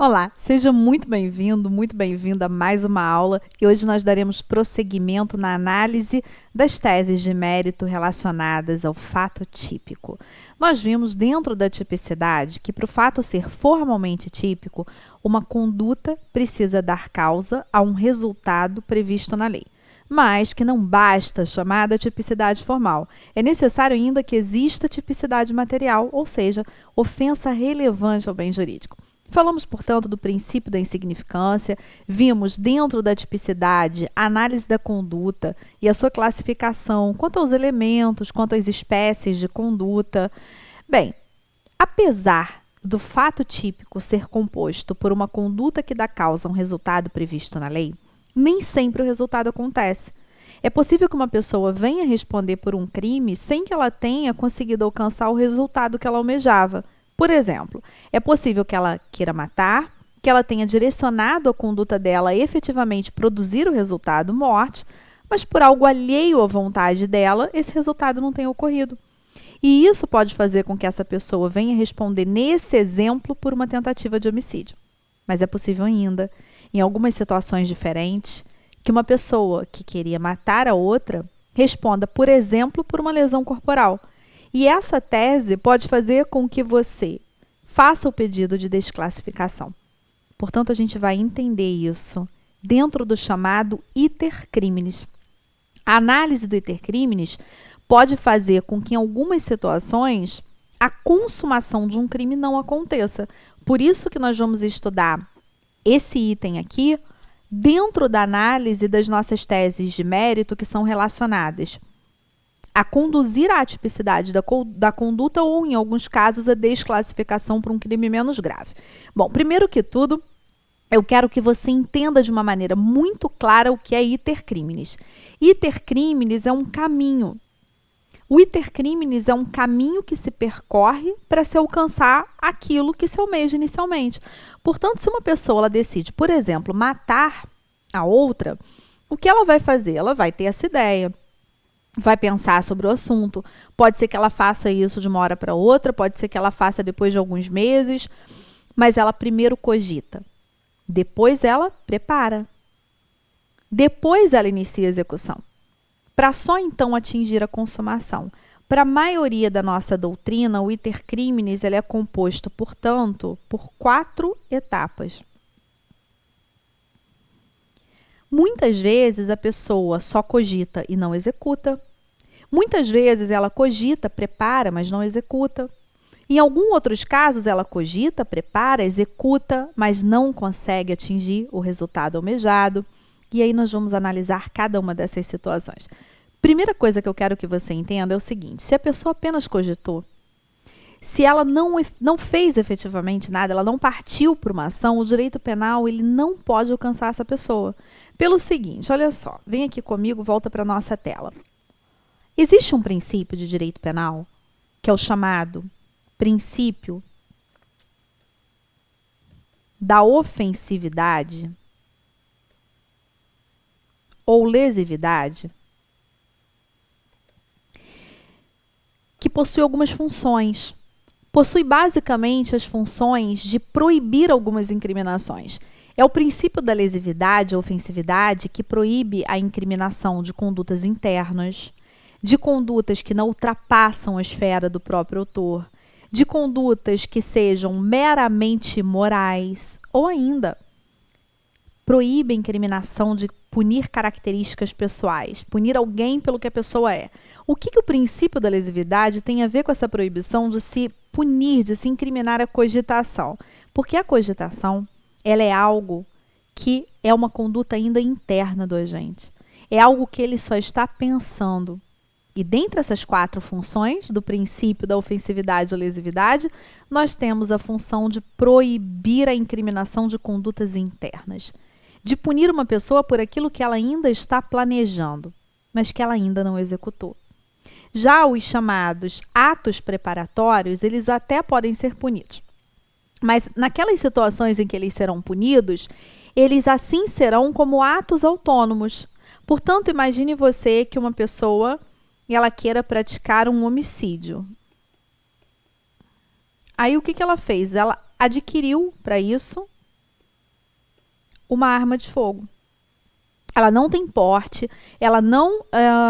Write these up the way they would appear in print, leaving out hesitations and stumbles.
Olá, seja muito bem-vindo, muito bem-vinda a mais uma aula e hoje nós daremos prosseguimento na análise das teses de mérito relacionadas ao fato típico. Nós vimos dentro da tipicidade que para o fato ser formalmente típico, uma conduta precisa dar causa a um resultado previsto na lei. Mas que não basta chamada tipicidade formal. É necessário ainda que exista tipicidade material, ou seja, ofensa relevante ao bem jurídico. Falamos, portanto, do princípio da insignificância, vimos dentro da tipicidade a análise da conduta e a sua classificação quanto aos elementos, quanto às espécies de conduta. Bem, apesar do fato típico ser composto por uma conduta que dá causa a um resultado previsto na lei, nem sempre o resultado acontece. É possível que uma pessoa venha responder por um crime sem que ela tenha conseguido alcançar o resultado que ela almejava. Por exemplo, é possível que ela queira matar, que ela tenha direcionado a conduta dela a efetivamente produzir o resultado morte, mas por algo alheio à vontade dela, esse resultado não tenha ocorrido. E isso pode fazer com que essa pessoa venha responder nesse exemplo por uma tentativa de homicídio. Mas é possível ainda, em algumas situações diferentes, que uma pessoa que queria matar a outra responda, por exemplo, por uma lesão corporal. E essa tese pode fazer com que você faça o pedido de desclassificação. Portanto, a gente vai entender isso dentro do chamado iter criminis. A análise do iter criminis pode fazer com que, em algumas situações, a consumação de um crime não aconteça. Por isso que nós vamos estudar esse item aqui dentro da análise das nossas teses de mérito que são relacionadas a conduzir à tipicidade da conduta ou, em alguns casos, a desclassificação para um crime menos grave. Bom, primeiro que tudo, eu quero que você entenda de uma maneira muito clara o que é iter criminis. Iter criminis é um caminho. O iter criminis é um caminho que se percorre para se alcançar aquilo que se almeja inicialmente. Portanto, se uma pessoa ela decide, por exemplo, matar a outra, o que ela vai fazer? Ela vai ter essa ideia, vai pensar sobre o assunto. Pode ser que ela faça isso de uma hora para outra, pode ser que ela faça depois de alguns meses, mas ela primeiro cogita, depois ela prepara, depois ela inicia a execução, para só então atingir a consumação. Para a maioria da nossa doutrina, o iter criminis ele é composto, portanto, por 4 etapas. Muitas vezes a pessoa só cogita e não executa. Muitas vezes ela cogita, prepara, mas não executa. Em alguns outros casos, ela cogita, prepara, executa, mas não consegue atingir o resultado almejado. E aí nós vamos analisar cada uma dessas situações. Primeira coisa que eu quero que você entenda é o seguinte: se a pessoa apenas cogitou, se ela não fez efetivamente nada, ela não partiu para uma ação, o direito penal ele não pode alcançar essa pessoa. Pelo seguinte, olha só, vem aqui comigo, volta para a nossa tela. Existe um princípio de direito penal, que é o chamado princípio da ofensividade ou lesividade, que possui algumas funções. Possui basicamente as funções de proibir algumas incriminações. É o princípio da lesividade ou ofensividade que proíbe a incriminação de condutas internas, de condutas que não ultrapassam a esfera do próprio autor, de condutas que sejam meramente morais, ou ainda proíbe a incriminação de punir características pessoais, punir alguém pelo que a pessoa é. O que o princípio da lesividade tem a ver com essa proibição de se punir, de se incriminar a cogitação? Porque a cogitação ela é algo que é uma conduta ainda interna do agente. É algo que ele só está pensando. E dentre essas 4 funções do princípio da ofensividade ou lesividade, nós temos a função de proibir a incriminação de condutas internas, de punir uma pessoa por aquilo que ela ainda está planejando, mas que ela ainda não executou. Já os chamados atos preparatórios, eles até podem ser punidos. Mas naquelas situações em que eles serão punidos, eles assim serão como atos autônomos. Portanto, imagine você que uma pessoa ela queira praticar um homicídio. Aí o que ela fez? Ela adquiriu para isso uma arma de fogo. Ela não tem porte, ela não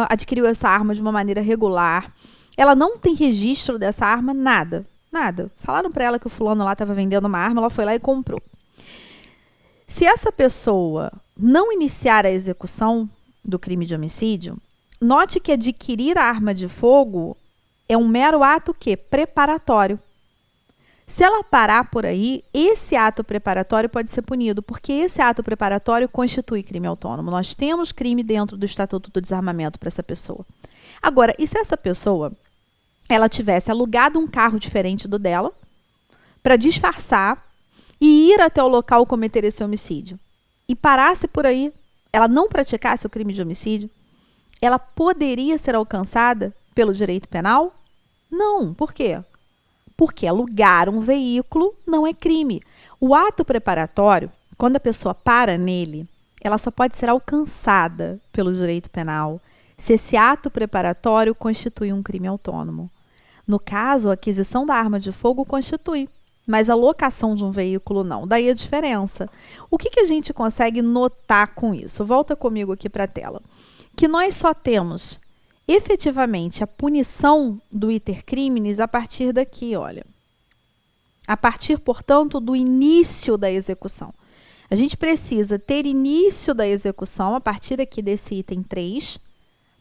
adquiriu essa arma de uma maneira regular, ela não tem registro dessa arma, nada, nada. Falaram para ela que o fulano lá estava vendendo uma arma, ela foi lá e comprou. Se essa pessoa não iniciar a execução do crime de homicídio, note que adquirir a arma de fogo é um mero ato preparatório. Se ela parar por aí, esse ato preparatório pode ser punido, porque esse ato preparatório constitui crime autônomo. Nós temos crime dentro do Estatuto do Desarmamento para essa pessoa. Agora, e se essa pessoa ela tivesse alugado um carro diferente do dela para disfarçar e ir até o local cometer esse homicídio e parasse por aí, ela não praticasse o crime de homicídio, ela poderia ser alcançada pelo direito penal? Não. Por quê? Porque alugar um veículo não é crime. O ato preparatório, quando a pessoa para nele, ela só pode ser alcançada pelo direito penal se esse ato preparatório constitui um crime autônomo. No caso, a aquisição da arma de fogo constitui, mas a locação de um veículo não. Daí a diferença. O que a gente consegue notar com isso? Volta comigo aqui para a tela. Que nós só temos efetivamente a punição do iter criminis a partir daqui, olha. A partir, portanto, do início da execução. A gente precisa ter início da execução a partir aqui desse item 3,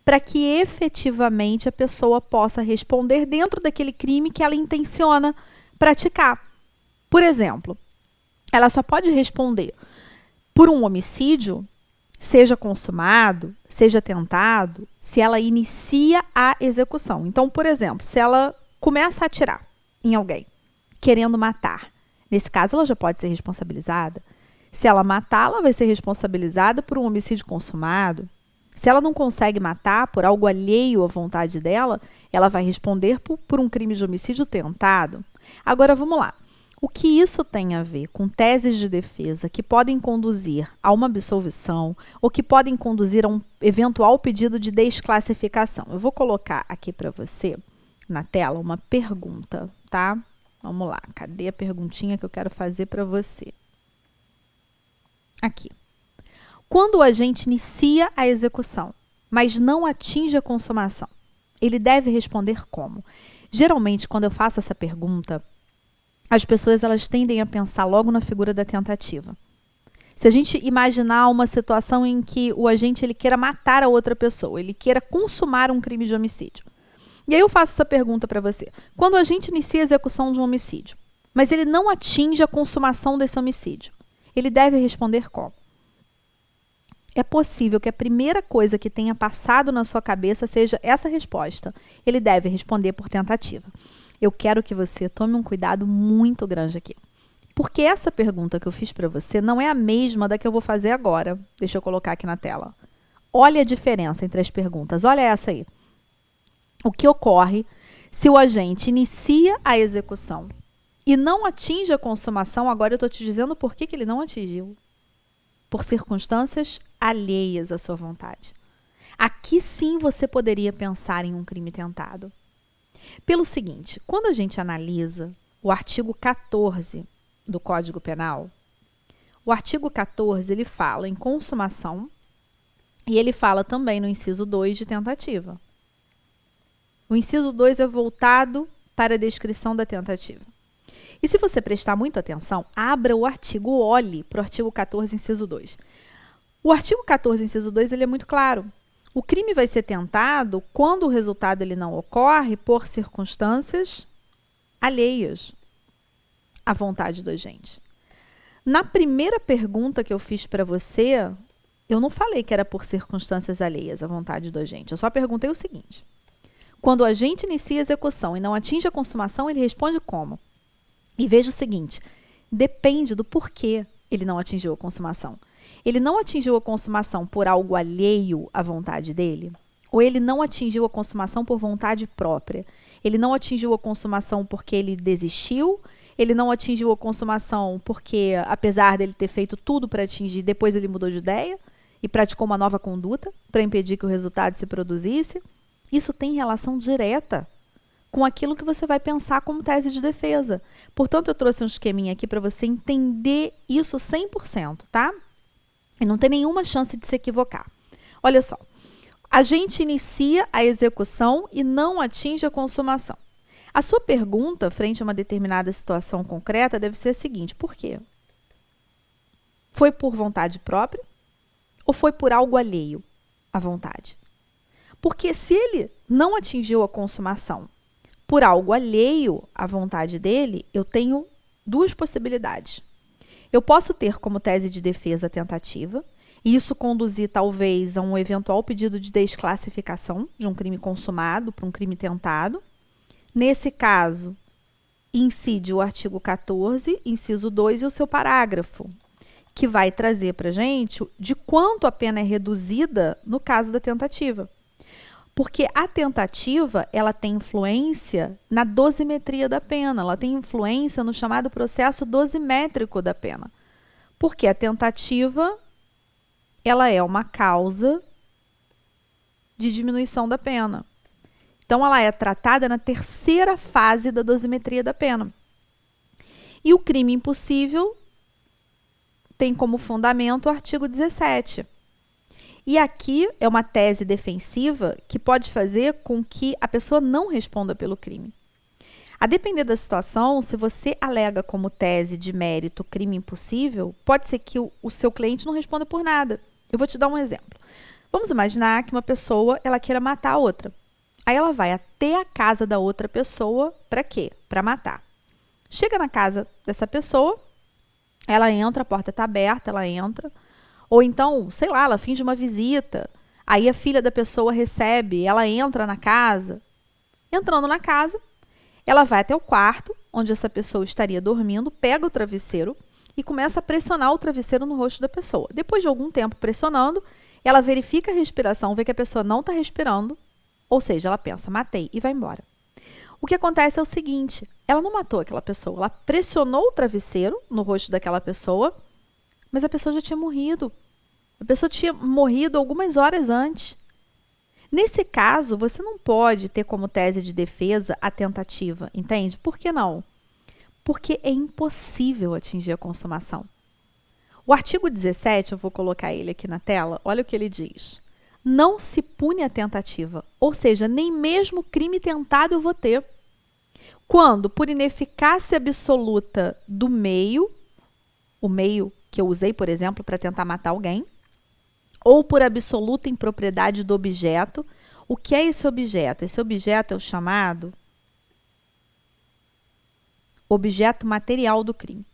para que efetivamente a pessoa possa responder dentro daquele crime que ela intenciona praticar. Por exemplo, ela só pode responder por um homicídio, seja consumado, seja tentado, se ela inicia a execução. Então, por exemplo, se ela começa a atirar em alguém, querendo matar, nesse caso ela já pode ser responsabilizada. Se ela matar, ela vai ser responsabilizada por um homicídio consumado. Se ela não consegue matar por algo alheio à vontade dela, ela vai responder por um crime de homicídio tentado. Agora, vamos lá. O que isso tem a ver com teses de defesa que podem conduzir a uma absolvição ou que podem conduzir a um eventual pedido de desclassificação? Eu vou colocar aqui para você, na tela, uma pergunta, tá? Vamos lá, cadê a perguntinha que eu quero fazer para você? Aqui. Quando o agente inicia a execução, mas não atinge a consumação, ele deve responder como? Geralmente, quando eu faço essa pergunta, as pessoas elas tendem a pensar logo na figura da tentativa. Se a gente imaginar uma situação em que o agente ele queira matar a outra pessoa, ele queira consumar um crime de homicídio. E aí eu faço essa pergunta para você. Quando o agente inicia a execução de um homicídio, mas ele não atinge a consumação desse homicídio, ele deve responder como? É possível que a primeira coisa que tenha passado na sua cabeça seja essa resposta. Ele deve responder por tentativa. Eu quero que você tome um cuidado muito grande aqui. Porque essa pergunta que eu fiz para você não é a mesma da que eu vou fazer agora. Deixa eu colocar aqui na tela. Olha a diferença entre as perguntas. Olha essa aí. O que ocorre se o agente inicia a execução e não atinge a consumação? Agora eu estou te dizendo por que ele não atingiu. Por circunstâncias alheias à sua vontade. Aqui sim você poderia pensar em um crime tentado. Pelo seguinte, quando a gente analisa o artigo 14 do Código Penal, o artigo 14 ele fala em consumação e ele fala também no inciso 2 de tentativa. O inciso 2 é voltado para a descrição da tentativa. E se você prestar muita atenção, abra o artigo, olhe para o artigo 14, inciso 2. O artigo 14, inciso 2, ele é muito claro. O crime vai ser tentado quando o resultado ele não ocorre por circunstâncias alheias à vontade do agente. Na primeira pergunta que eu fiz para você, eu não falei que era por circunstâncias alheias à vontade do agente. Eu só perguntei o seguinte. Quando o agente inicia a execução e não atinge a consumação, ele responde como? E veja o seguinte, depende do porquê ele não atingiu a consumação. Ele não atingiu a consumação por algo alheio à vontade dele? Ou ele não atingiu a consumação por vontade própria? Ele não atingiu a consumação porque ele desistiu? Ele não atingiu a consumação porque, apesar dele ter feito tudo para atingir, depois ele mudou de ideia e praticou uma nova conduta para impedir que o resultado se produzisse? Isso tem relação direta com aquilo que você vai pensar como tese de defesa. Portanto, eu trouxe um esqueminha aqui para você entender isso 100%, tá? E não tem nenhuma chance de se equivocar. Olha só, a gente inicia a execução e não atinge a consumação. A sua pergunta, frente a uma determinada situação concreta, deve ser a seguinte: por quê? Foi por vontade própria ou foi por algo alheio à vontade? Porque se ele não atingiu a consumação por algo alheio à vontade dele, eu tenho duas possibilidades. Eu posso ter como tese de defesa a tentativa, e isso conduzir talvez a um eventual pedido de desclassificação de um crime consumado para um crime tentado. Nesse caso, incide o artigo 14, inciso 2 e o seu parágrafo, que vai trazer para a gente de quanto a pena é reduzida no caso da tentativa. Porque a tentativa, ela tem influência na dosimetria da pena, ela tem influência no chamado processo dosimétrico da pena. Porque a tentativa, ela é uma causa de diminuição da pena. Então, ela é tratada na terceira fase da dosimetria da pena. E o crime impossível tem como fundamento o artigo 17. E aqui é uma tese defensiva que pode fazer com que a pessoa não responda pelo crime. A depender da situação, se você alega como tese de mérito crime impossível, pode ser que o seu cliente não responda por nada. Eu vou te dar um exemplo. Vamos imaginar que uma pessoa ela queira matar a outra. Aí ela vai até a casa da outra pessoa para quê? Para matar. Chega na casa dessa pessoa, ela entra, a porta está aberta, ela entra. Ou então, sei lá, ela finge uma visita. Aí a filha da pessoa recebe, ela entra na casa. Entrando na casa, ela vai até o quarto, onde essa pessoa estaria dormindo, pega o travesseiro e começa a pressionar o travesseiro no rosto da pessoa. Depois de algum tempo pressionando, ela verifica a respiração, vê que a pessoa não está respirando, ou seja, ela pensa, matei, e vai embora. O que acontece é o seguinte, ela não matou aquela pessoa, ela pressionou o travesseiro no rosto daquela pessoa, mas a pessoa já tinha morrido. A pessoa tinha morrido algumas horas antes. Nesse caso, você não pode ter como tese de defesa a tentativa, entende? Por que não? Porque é impossível atingir a consumação. O artigo 17, eu vou colocar ele aqui na tela, olha o que ele diz. Não se pune a tentativa, ou seja, nem mesmo crime tentado eu vou ter. Quando, por ineficácia absoluta do meio, o meio que eu usei, por exemplo, para tentar matar alguém, ou por absoluta impropriedade do objeto. O que é esse objeto? Esse objeto é o chamado objeto material do crime.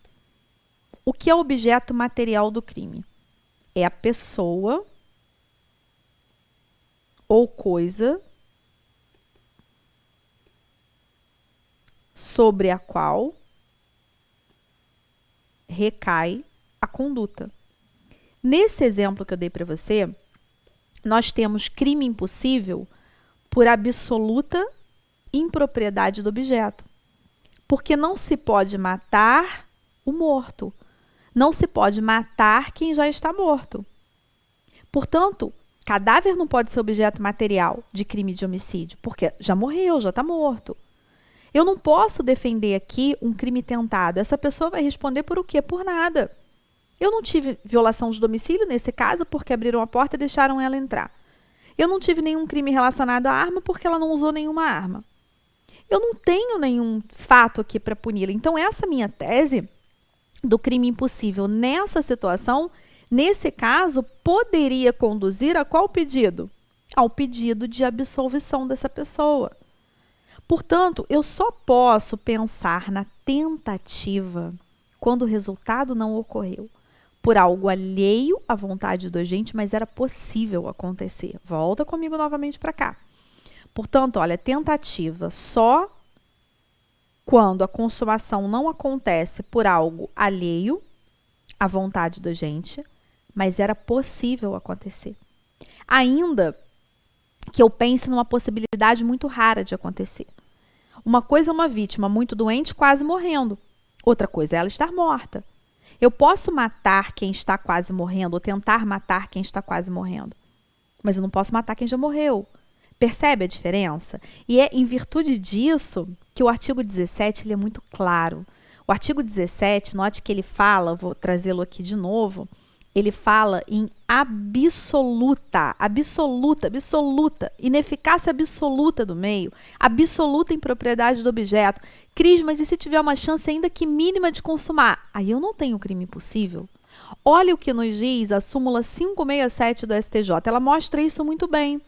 O que é o objeto material do crime? É a pessoa ou coisa sobre a qual recai a conduta. Nesse exemplo que eu dei para você, nós temos crime impossível por absoluta impropriedade do objeto. Porque não se pode matar o morto. Não se pode matar quem já está morto. Portanto, cadáver não pode ser objeto material de crime de homicídio, porque já morreu, já está morto. Eu não posso defender aqui um crime tentado. Essa pessoa vai responder por o quê? Por nada. Eu não tive violação de domicílio nesse caso porque abriram a porta e deixaram ela entrar. Eu não tive nenhum crime relacionado à arma porque ela não usou nenhuma arma. Eu não tenho nenhum fato aqui para puni-la. Então, essa minha tese do crime impossível nessa situação, nesse caso, poderia conduzir a qual pedido? Ao pedido de absolvição dessa pessoa. Portanto, eu só posso pensar na tentativa quando o resultado não ocorreu por algo alheio à vontade do agente, mas era possível acontecer. Volta comigo novamente para cá. Portanto, olha, tentativa só quando a consumação não acontece por algo alheio à vontade do agente, mas era possível acontecer. Ainda que eu pense numa possibilidade muito rara de acontecer. Uma coisa é uma vítima muito doente, quase morrendo. Outra coisa é ela estar morta. Eu posso matar quem está quase morrendo, ou tentar matar quem está quase morrendo, mas eu não posso matar quem já morreu. Percebe a diferença? E é em virtude disso que o artigo 17 ele é muito claro. O artigo 17, note que ele fala, vou trazê-lo aqui de novo, ele fala em absoluta, ineficácia absoluta do meio, absoluta impropriedade do objeto. Cris, mas e se tiver uma chance ainda que mínima de consumar? Aí eu não tenho crime possível. Olha o que nos diz a súmula 567 do STJ, ela mostra isso muito bem.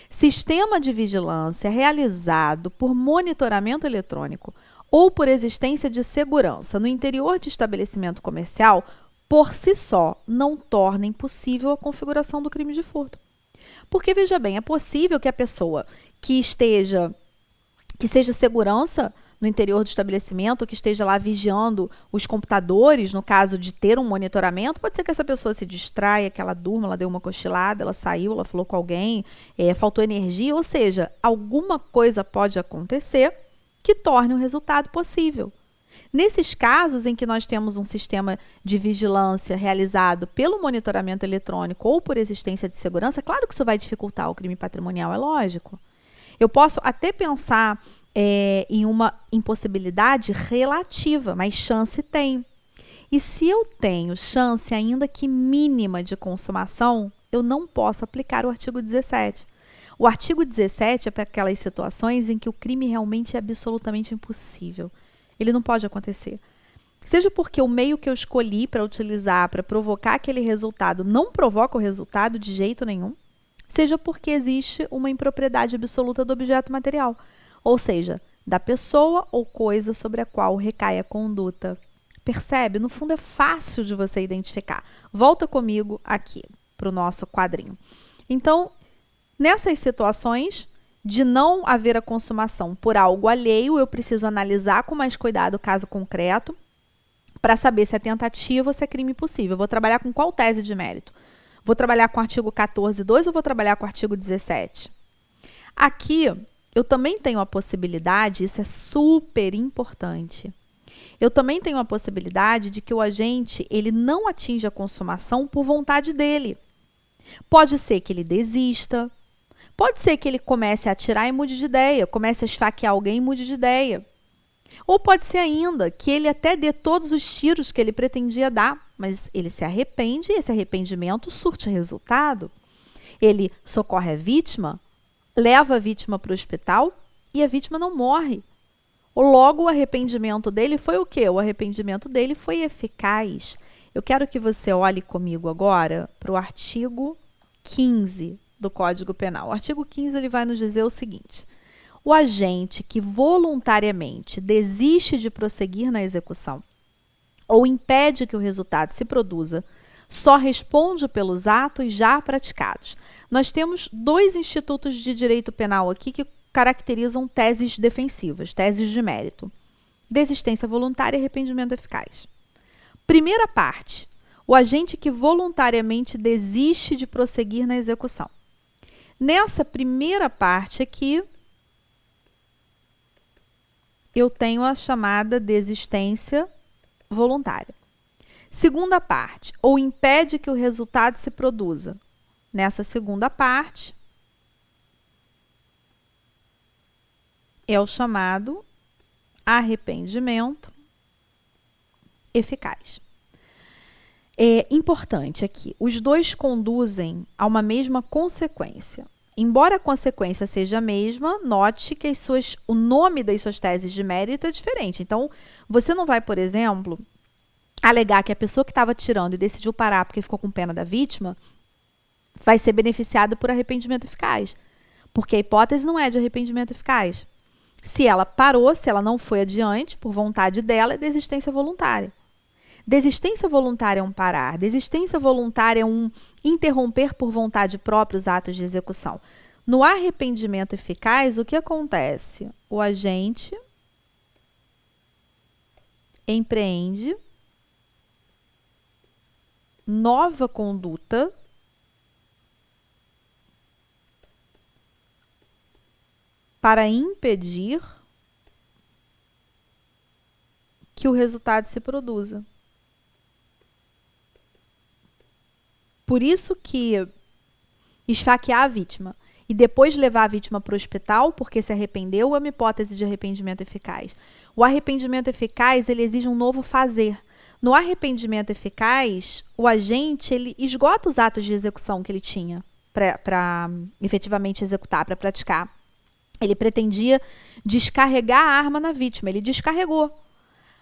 Sistema de vigilância realizado por monitoramento eletrônico ou por existência de segurança no interior de estabelecimento comercial, por si só, não torna impossível a configuração do crime de furto. Porque, veja bem, é possível que a pessoa que seja segurança no interior do estabelecimento, que esteja lá vigiando os computadores, no caso de ter um monitoramento, pode ser que essa pessoa se distraia, que ela durma, ela deu uma cochilada, ela saiu, ela falou com alguém, faltou energia, ou seja, alguma coisa pode acontecer que torne o resultado possível. Nesses casos em que nós temos um sistema de vigilância realizado pelo monitoramento eletrônico ou por existência de segurança, claro que isso vai dificultar o crime patrimonial, é lógico. Eu posso até pensar em uma impossibilidade relativa, mas chance tem. E se eu tenho chance, ainda que mínima, de consumação, eu não posso aplicar o artigo 17. O artigo 17 é para aquelas situações em que o crime realmente é absolutamente impossível. Ele não pode acontecer. Seja porque o meio que eu escolhi para utilizar, para provocar aquele resultado, não provoca o resultado de jeito nenhum, seja porque existe uma impropriedade absoluta do objeto material, ou seja, da pessoa ou coisa sobre a qual recai a conduta. Percebe? No fundo é fácil de você identificar. Volta comigo aqui para o nosso quadrinho. Então, nessas situações de não haver a consumação por algo alheio, eu preciso analisar com mais cuidado o caso concreto para saber se é tentativa ou se é crime possível. Eu vou trabalhar com qual tese de mérito? Vou trabalhar com o artigo 14.2 ou vou trabalhar com o artigo 17? Aqui, eu também tenho a possibilidade, isso é super importante, eu também tenho a possibilidade de que o agente ele não atinja a consumação por vontade dele. Pode ser que ele desista, pode ser que ele comece a atirar e mude de ideia, comece a esfaquear alguém e mude de ideia. Ou pode ser ainda que ele até dê todos os tiros que ele pretendia dar, mas ele se arrepende e esse arrependimento surte resultado. Ele socorre a vítima, leva a vítima para o hospital e a vítima não morre. Logo, o arrependimento dele foi o quê? O arrependimento dele foi eficaz. Eu quero que você olhe comigo agora para o artigo 15 do Código Penal. O artigo 15 ele vai nos dizer o seguinte: o agente que voluntariamente desiste de prosseguir na execução ou impede que o resultado se produza, só responde pelos atos já praticados. Nós temos dois institutos de direito penal aqui que caracterizam teses defensivas, teses de mérito: desistência voluntária e arrependimento eficaz. Primeira parte, o agente que voluntariamente desiste de prosseguir na execução. Nessa primeira parte aqui, eu tenho a chamada desistência voluntária. Segunda parte, ou impede que o resultado se produza. Nessa segunda parte, é o chamado arrependimento eficaz. É importante aqui, os dois conduzem a uma mesma consequência. Embora a consequência seja a mesma, note que o nome das suas teses de mérito é diferente. Então, você não vai, por exemplo, alegar que a pessoa que estava atirando e decidiu parar porque ficou com pena da vítima vai ser beneficiada por arrependimento eficaz, porque a hipótese não é de arrependimento eficaz. Se ela parou, se ela não foi adiante, por vontade dela, é desistência voluntária. Desistência voluntária é um parar, desistência voluntária é um interromper por vontade própria os atos de execução. No arrependimento eficaz, o que acontece? O agente empreende nova conduta para impedir que o resultado se produza. Por isso que esfaquear a vítima e depois levar a vítima para o hospital porque se arrependeu é uma hipótese de arrependimento eficaz. O arrependimento eficaz ele exige um novo fazer. No arrependimento eficaz, o agente ele esgota os atos de execução que ele tinha para efetivamente executar, para praticar. Ele pretendia descarregar a arma na vítima, ele descarregou.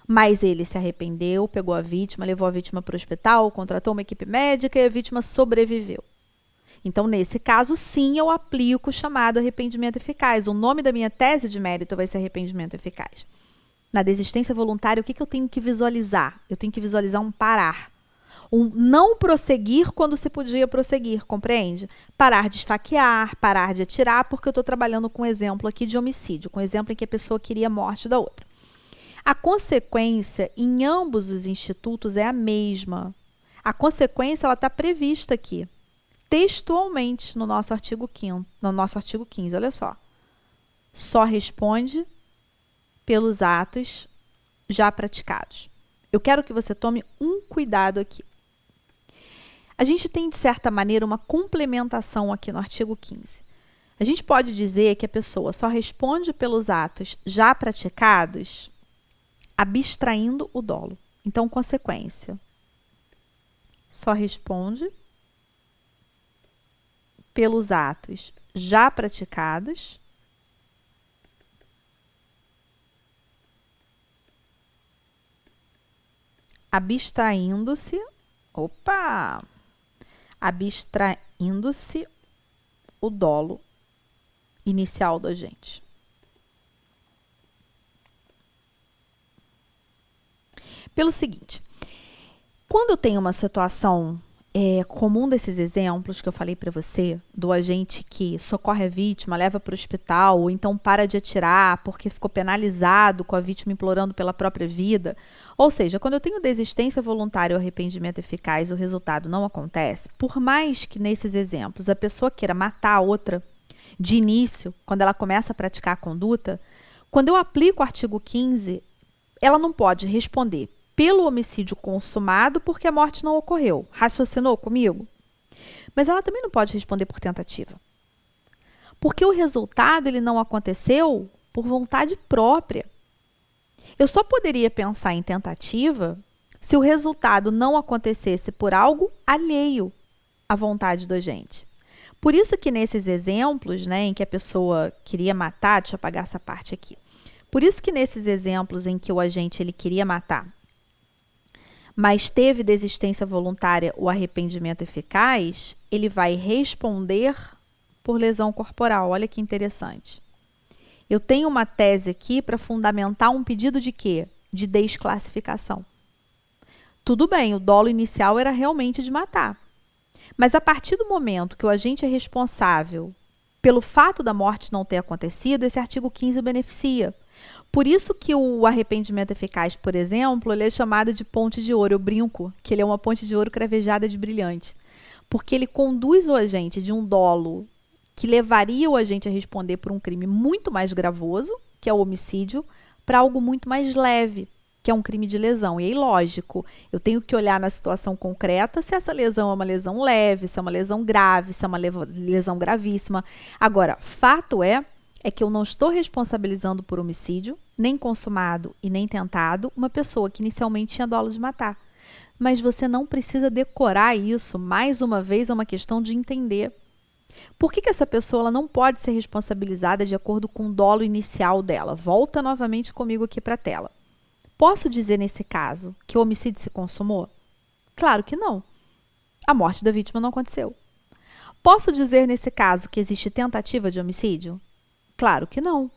Mas ele se arrependeu, pegou a vítima, levou a vítima para o hospital, contratou uma equipe médica e a vítima sobreviveu. Então, nesse caso, sim, eu aplico o chamado arrependimento eficaz. O nome da minha tese de mérito vai ser arrependimento eficaz. Na desistência voluntária, o que eu tenho que visualizar? Eu tenho que visualizar um parar. Um não prosseguir quando se podia prosseguir, compreende? Parar de esfaquear, parar de atirar, porque eu estou trabalhando com um exemplo aqui de homicídio, com um exemplo em que a pessoa queria a morte da outra. A consequência em ambos os institutos é a mesma. A consequência está prevista aqui, textualmente, no nosso artigo 15, olha só. Só responde pelos atos já praticados. Eu quero que você tome um cuidado aqui. A gente tem, de certa maneira, uma complementação aqui no artigo 15. A gente pode dizer que a pessoa só responde pelos atos já praticados, abstraindo o dolo. Então, consequência. Só responde pelos atos já praticados, abstraindo-se o dolo inicial do agente. Pelo seguinte, quando eu tenho uma situação comum desses exemplos que eu falei para você, do agente que socorre a vítima, leva para o hospital, ou então para de atirar porque ficou penalizado com a vítima implorando pela própria vida. Ou seja, quando eu tenho desistência voluntária ou arrependimento eficaz, o resultado não acontece, por mais que nesses exemplos a pessoa queira matar a outra de início, quando ela começa a praticar a conduta, quando eu aplico o artigo 15, ela não pode responder pelo homicídio consumado porque a morte não ocorreu. Raciocinou comigo? Mas ela também não pode responder por tentativa. Porque o resultado ele não aconteceu por vontade própria. Eu só poderia pensar em tentativa se o resultado não acontecesse por algo alheio à vontade do agente. Por isso que nesses exemplos, né, em que a pessoa queria matar, deixa eu apagar essa parte aqui. Por isso que nesses exemplos em que o agente ele queria matar, mas teve desistência voluntária ou arrependimento eficaz, ele vai responder por lesão corporal. Olha que interessante. Eu tenho uma tese aqui para fundamentar um pedido de quê? De desclassificação. Tudo bem, o dolo inicial era realmente de matar. Mas a partir do momento que o agente é responsável pelo fato da morte não ter acontecido, esse artigo 15 o beneficia. Por isso que o arrependimento eficaz, por exemplo, ele é chamado de ponte de ouro. Eu brinco que ele é uma ponte de ouro cravejada de brilhante. Porque ele conduz o agente de um dolo que levaria o agente a responder por um crime muito mais gravoso, que é o homicídio, para algo muito mais leve, que é um crime de lesão. E aí, lógico, eu tenho que olhar na situação concreta se essa lesão é uma lesão leve, se é uma lesão grave, se é uma lesão gravíssima. Agora, fato é que eu não estou responsabilizando por homicídio, nem consumado e nem tentado, uma pessoa que inicialmente tinha dolo de matar. Mas você não precisa decorar isso. Mais uma vez, é uma questão de entender. Por que essa pessoa ela não pode ser responsabilizada de acordo com o dolo inicial dela? Volta novamente comigo aqui para a tela. Posso dizer, nesse caso, que o homicídio se consumou? Claro que não. A morte da vítima não aconteceu. Posso dizer, nesse caso, que existe tentativa de homicídio? Claro que não.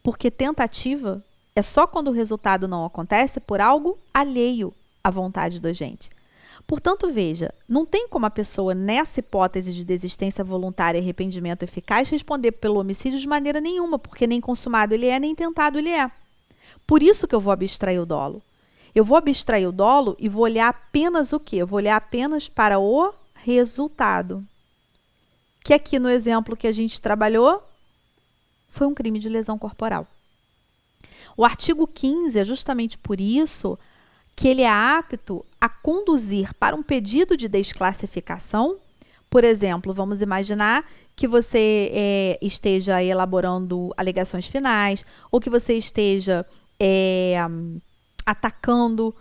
Porque tentativa é só quando o resultado não acontece por algo alheio à vontade do agente. Portanto, veja, não tem como a pessoa, nessa hipótese de desistência voluntária e arrependimento eficaz, responder pelo homicídio de maneira nenhuma, porque nem consumado ele é, nem tentado ele é. Por isso que eu vou abstrair o dolo. Eu vou abstrair o dolo e vou olhar apenas o quê? Eu vou olhar apenas para o resultado. Que aqui no exemplo que a gente trabalhou, foi um crime de lesão corporal. O artigo 15 é justamente por isso que ele é apto a conduzir para um pedido de desclassificação. Por exemplo, vamos imaginar que você esteja elaborando alegações finais ou que você esteja atacando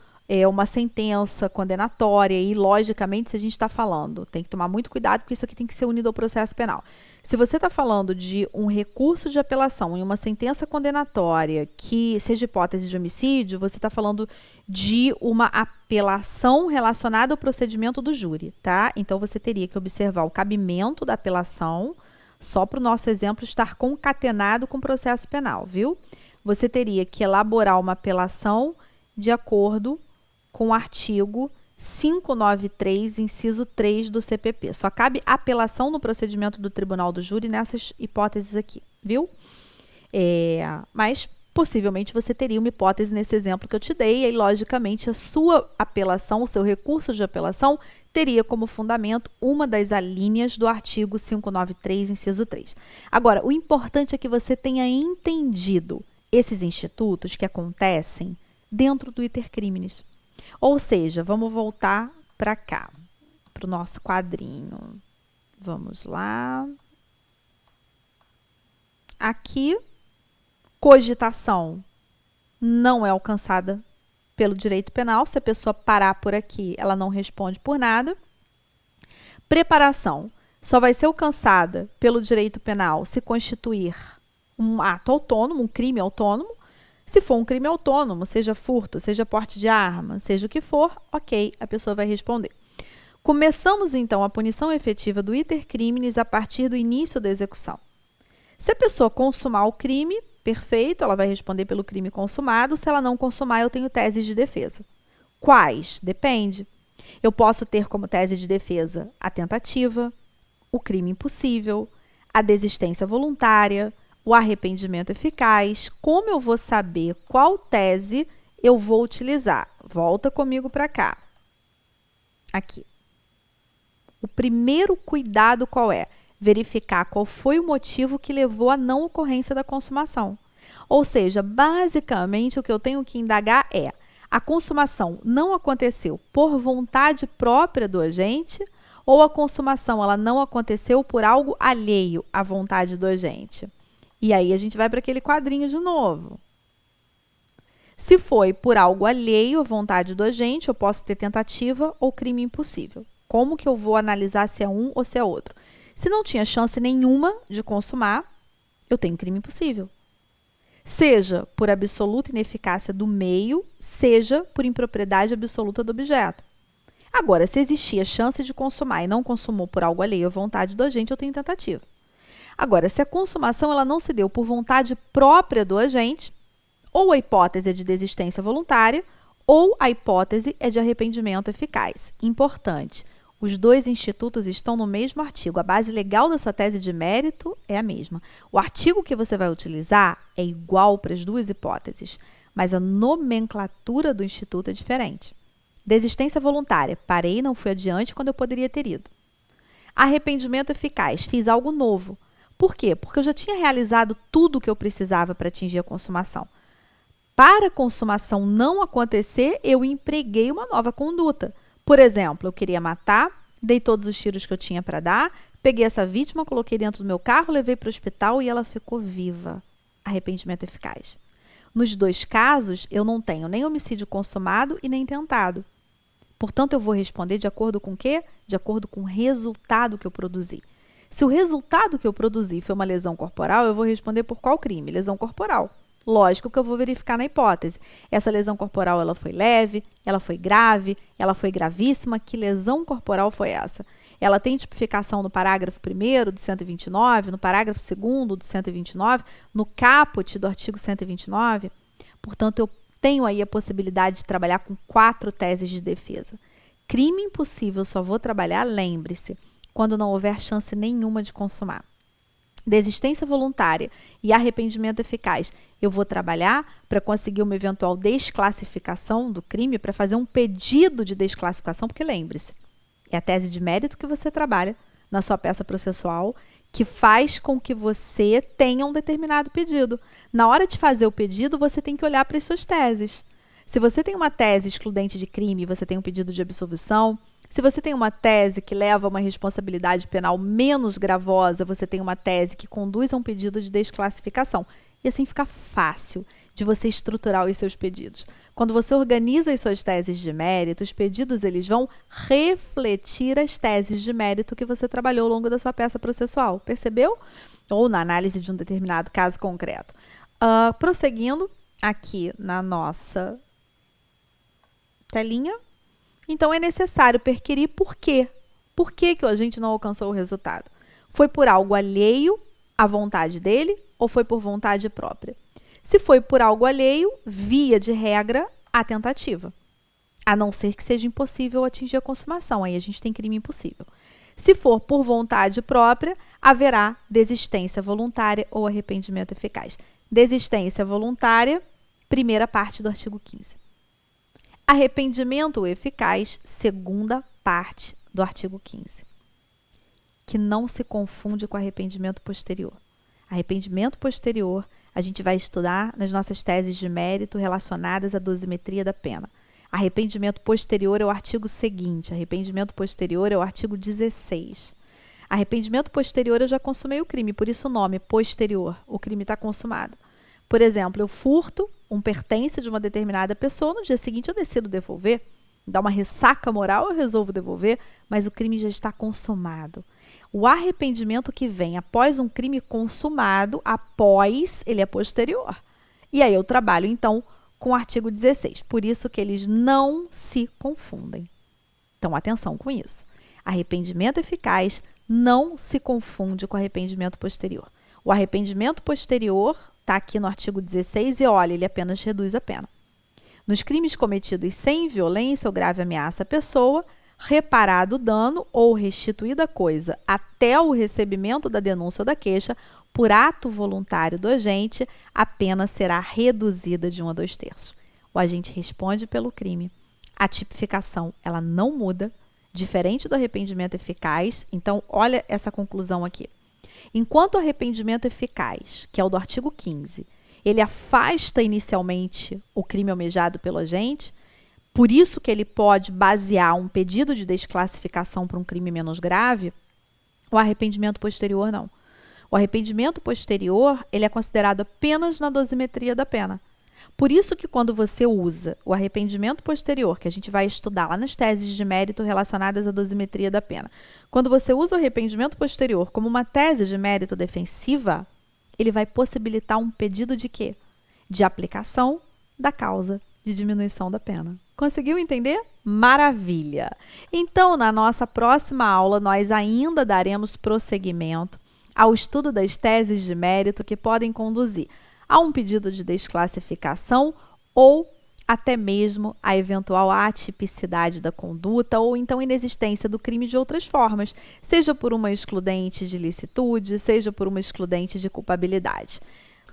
uma sentença condenatória e, logicamente, se a gente está falando, tem que tomar muito cuidado porque isso aqui tem que ser unido ao processo penal. Se você está falando de um recurso de apelação em uma sentença condenatória que seja hipótese de homicídio, você está falando de uma apelação relacionada ao procedimento do júri, tá? Então, você teria que observar o cabimento da apelação, só para o nosso exemplo estar concatenado com o processo penal, viu? Você teria que elaborar uma apelação de acordo com o artigo 593, inciso 3 do CPP. Só cabe apelação no procedimento do tribunal do júri nessas hipóteses aqui, viu? Mas, possivelmente, você teria uma hipótese nesse exemplo que eu te dei, e aí, logicamente, a sua apelação, o seu recurso de apelação, teria como fundamento uma das alíneas do artigo 593, inciso 3. Agora, o importante é que você tenha entendido esses institutos que acontecem dentro do iter criminis. Ou seja, vamos voltar para cá, para o nosso quadrinho. Vamos lá. Aqui, cogitação não é alcançada pelo direito penal. Se a pessoa parar por aqui, ela não responde por nada. Preparação só vai ser alcançada pelo direito penal se constituir um ato autônomo, um crime autônomo. Se for um crime autônomo, seja furto, seja porte de arma, seja o que for, ok, a pessoa vai responder. Começamos, então, a punição efetiva do iter criminis a partir do início da execução. Se a pessoa consumar o crime, perfeito, ela vai responder pelo crime consumado. Se ela não consumar, eu tenho teses de defesa. Quais? Depende. Eu posso ter como tese de defesa a tentativa, o crime impossível, a desistência voluntária, o arrependimento eficaz. Como eu vou saber qual tese eu vou utilizar? Volta comigo para cá. Aqui. O primeiro cuidado qual é? Verificar qual foi o motivo que levou à não ocorrência da consumação. Ou seja, basicamente o que eu tenho que indagar é: a consumação não aconteceu por vontade própria do agente ou a consumação ela não aconteceu por algo alheio à vontade do agente? E aí a gente vai para aquele quadrinho de novo. Se foi por algo alheio à vontade do agente, eu posso ter tentativa ou crime impossível. Como que eu vou analisar se é um ou se é outro? Se não tinha chance nenhuma de consumar, eu tenho crime impossível. Seja por absoluta ineficácia do meio, seja por impropriedade absoluta do objeto. Agora, se existia chance de consumar e não consumou por algo alheio à vontade do agente, eu tenho tentativa. Agora, se a consumação ela não se deu por vontade própria do agente, ou a hipótese é de desistência voluntária, ou a hipótese é de arrependimento eficaz. Importante, os dois institutos estão no mesmo artigo. A base legal da sua tese de mérito é a mesma. O artigo que você vai utilizar é igual para as duas hipóteses, mas a nomenclatura do instituto é diferente. Desistência voluntária, parei e não fui adiante quando eu poderia ter ido. Arrependimento eficaz, fiz algo novo. Por quê? Porque eu já tinha realizado tudo o que eu precisava para atingir a consumação. Para a consumação não acontecer, eu empreguei uma nova conduta. Por exemplo, eu queria matar, dei todos os tiros que eu tinha para dar, peguei essa vítima, coloquei dentro do meu carro, levei para o hospital e ela ficou viva. Arrependimento eficaz. Nos dois casos, eu não tenho nem homicídio consumado e nem tentado. Portanto, eu vou responder de acordo com o quê? De acordo com o resultado que eu produzi. Se o resultado que eu produzi foi uma lesão corporal, eu vou responder por qual crime? Lesão corporal. Lógico que eu vou verificar na hipótese. Essa lesão corporal ela foi leve, ela foi grave, ela foi gravíssima. Que lesão corporal foi essa? Ela tem tipificação no parágrafo 1º do 129, no parágrafo 2º do 129, no caput do artigo 129. Portanto, eu tenho aí a possibilidade de trabalhar com 4 teses de defesa. Crime impossível só vou trabalhar, lembre-se, quando não houver chance nenhuma de consumar. Desistência voluntária e arrependimento eficaz, eu vou trabalhar para conseguir uma eventual desclassificação do crime, para fazer um pedido de desclassificação, porque lembre-se, é a tese de mérito que você trabalha na sua peça processual que faz com que você tenha um determinado pedido. Na hora de fazer o pedido, você tem que olhar para as suas teses. Se você tem uma tese excludente de crime, você tem um pedido de absolvição. Se você tem uma tese que leva a uma responsabilidade penal menos gravosa, você tem uma tese que conduz a um pedido de desclassificação. E assim fica fácil de você estruturar os seus pedidos. Quando você organiza as suas teses de mérito, os pedidos eles vão refletir as teses de mérito que você trabalhou ao longo da sua peça processual. Percebeu? Ou na análise de um determinado caso concreto. Prosseguindo aqui na nossa telinha. Então, é necessário perquirir por quê. Por que a gente não alcançou o resultado? Foi por algo alheio à vontade dele ou foi por vontade própria? Se foi por algo alheio, via de regra, a tentativa. A não ser que seja impossível atingir a consumação. Aí a gente tem crime impossível. Se for por vontade própria, haverá desistência voluntária ou arrependimento eficaz. Desistência voluntária, primeira parte do artigo 15. Arrependimento eficaz, segunda parte do artigo 15. Que não se confunde com arrependimento posterior. Arrependimento posterior, a gente vai estudar nas nossas teses de mérito relacionadas à dosimetria da pena. Arrependimento posterior é o artigo seguinte. Arrependimento posterior é o artigo 16. Arrependimento posterior, eu já consumei o crime, por isso o nome posterior. O crime está consumado. Por exemplo, eu furto um pertence de uma determinada pessoa, no dia seguinte eu decido devolver. Dá uma ressaca moral, eu resolvo devolver, mas o crime já está consumado. O arrependimento que vem após um crime consumado, ele é posterior. E aí eu trabalho, então, com o artigo 16. Por isso que eles não se confundem. Então, atenção com isso. Arrependimento eficaz não se confunde com arrependimento posterior. O arrependimento posterior está aqui no artigo 16 e, olha, ele apenas reduz a pena. Nos crimes cometidos sem violência ou grave ameaça à pessoa, reparado o dano ou restituída a coisa até o recebimento da denúncia ou da queixa, por ato voluntário do agente, a pena será reduzida de 1 a 2/3. O agente responde pelo crime. A tipificação, ela não muda, diferente do arrependimento eficaz. Então, olha essa conclusão aqui. Enquanto o arrependimento eficaz, que é o do artigo 15, ele afasta inicialmente o crime almejado pelo agente, por isso que ele pode basear um pedido de desclassificação para um crime menos grave, o arrependimento posterior não. O arrependimento posterior, ele é considerado apenas na dosimetria da pena. Por isso que quando você usa o arrependimento posterior, que a gente vai estudar lá nas teses de mérito relacionadas à dosimetria da pena, quando você usa o arrependimento posterior como uma tese de mérito defensiva, ele vai possibilitar um pedido de quê? De aplicação da causa de diminuição da pena. Conseguiu entender? Maravilha! Então, na nossa próxima aula, nós ainda daremos prosseguimento ao estudo das teses de mérito que podem conduzir a um pedido de desclassificação ou até mesmo a eventual atipicidade da conduta ou então inexistência do crime de outras formas, seja por uma excludente de licitude, seja por uma excludente de culpabilidade.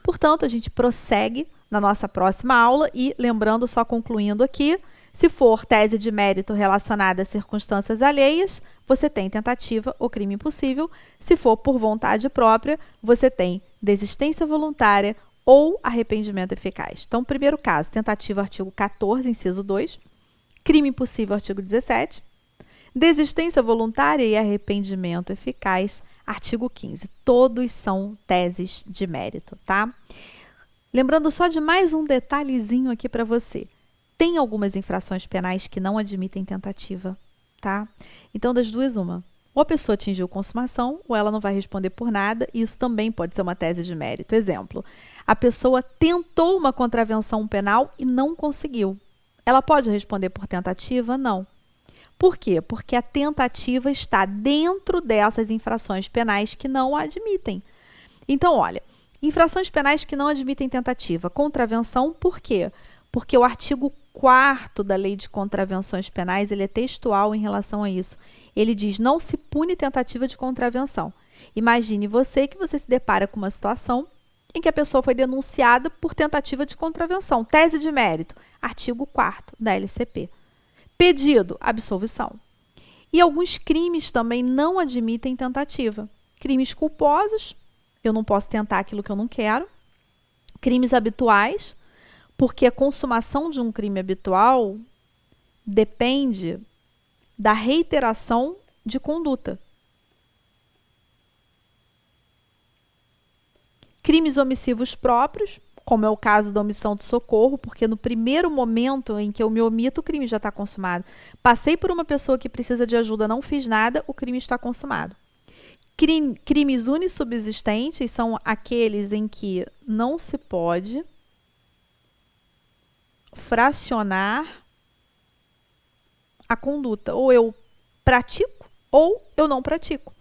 Portanto, a gente prossegue na nossa próxima aula e, lembrando, só concluindo aqui, se for tese de mérito relacionada a circunstâncias alheias, você tem tentativa ou crime impossível. Se for por vontade própria, você tem desistência voluntária ou arrependimento eficaz. Então, primeiro caso, tentativa, artigo 14, inciso 2. Crime impossível, artigo 17. Desistência voluntária e arrependimento eficaz, artigo 15. Todos são teses de mérito, tá? Lembrando só de mais um detalhezinho aqui para você. Tem algumas infrações penais que não admitem tentativa, tá? Então, das duas, uma. Ou a pessoa atingiu consumação, ou ela não vai responder por nada, e isso também pode ser uma tese de mérito. Exemplo, a pessoa tentou uma contravenção penal e não conseguiu. Ela pode responder por tentativa? Não. Por quê? Porque a tentativa está dentro dessas infrações penais que não a admitem. Então, olha, infrações penais que não admitem tentativa. Contravenção, por quê? Porque o artigo 4º da Lei de Contravenções Penais, ele é textual em relação a isso. Ele diz, não se pune tentativa de contravenção. Imagine você que você se depara com uma situação em que a pessoa foi denunciada por tentativa de contravenção. Tese de mérito, artigo 4º da LCP. Pedido, absolvição. E alguns crimes também não admitem tentativa. Crimes culposos, eu não posso tentar aquilo que eu não quero. Crimes habituais, porque a consumação de um crime habitual depende da reiteração de conduta. Crimes omissivos próprios, como é o caso da omissão de socorro, porque no primeiro momento em que eu me omito, o crime já está consumado. Passei por uma pessoa que precisa de ajuda, não fiz nada, o crime está consumado. Crimes unissubsistentes são aqueles em que não se pode fracionar a conduta. Ou eu pratico ou eu não pratico.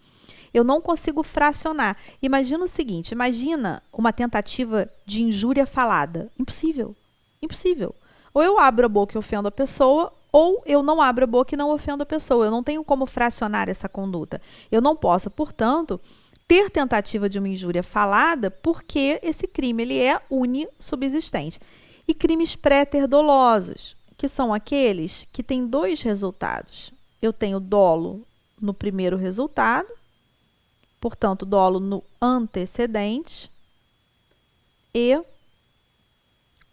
Eu não consigo fracionar. Imagina o seguinte, imagina uma tentativa de injúria falada. Impossível. Impossível. Ou eu abro a boca e ofendo a pessoa, ou eu não abro a boca e não ofendo a pessoa. Eu não tenho como fracionar essa conduta. Eu não posso, portanto, ter tentativa de uma injúria falada, porque esse crime ele é unissubsistente. E crimes pré-terdolosos, que são aqueles que têm dois resultados. Eu tenho dolo no primeiro resultado, portanto, dolo no antecedente e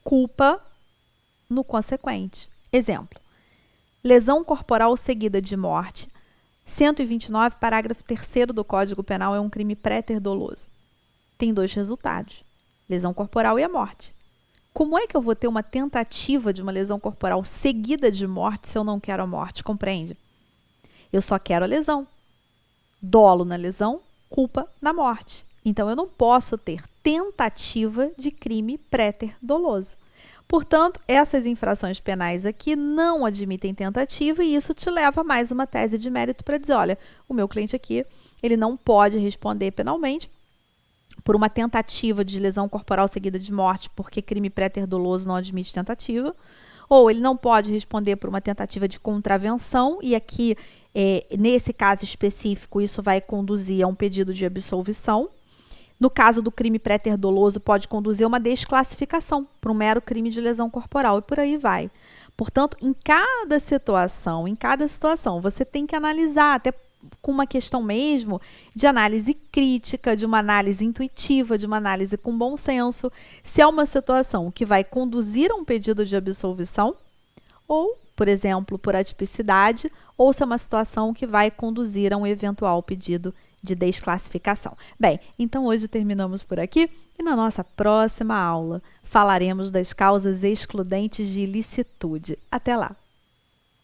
culpa no consequente. Exemplo, lesão corporal seguida de morte. 129, parágrafo 3º do Código Penal, é um crime pré-terdoloso. Tem dois resultados, lesão corporal e a morte. Como é que eu vou ter uma tentativa de uma lesão corporal seguida de morte se eu não quero a morte? Compreende? Eu só quero a lesão. Dolo na lesão, culpa na morte. Então, eu não posso ter tentativa de crime pré-terdoloso. Portanto, essas infrações penais aqui não admitem tentativa e isso te leva a mais uma tese de mérito para dizer, olha, o meu cliente aqui, ele não pode responder penalmente por uma tentativa de lesão corporal seguida de morte, porque crime pré-terdoloso não admite tentativa, ou ele não pode responder por uma tentativa de contravenção, e aqui, nesse caso específico, isso vai conduzir a um pedido de absolvição. No caso do crime pré-terdoloso, pode conduzir a uma desclassificação para um mero crime de lesão corporal, e por aí vai. Portanto, em cada situação, você tem que analisar, até com uma questão mesmo de análise crítica, de uma análise intuitiva, de uma análise com bom senso, se é uma situação que vai conduzir a um pedido de absolvição, ou, por exemplo, por atipicidade, ou se é uma situação que vai conduzir a um eventual pedido de desclassificação. Bem, então hoje terminamos por aqui e na nossa próxima aula falaremos das causas excludentes de ilicitude. Até lá!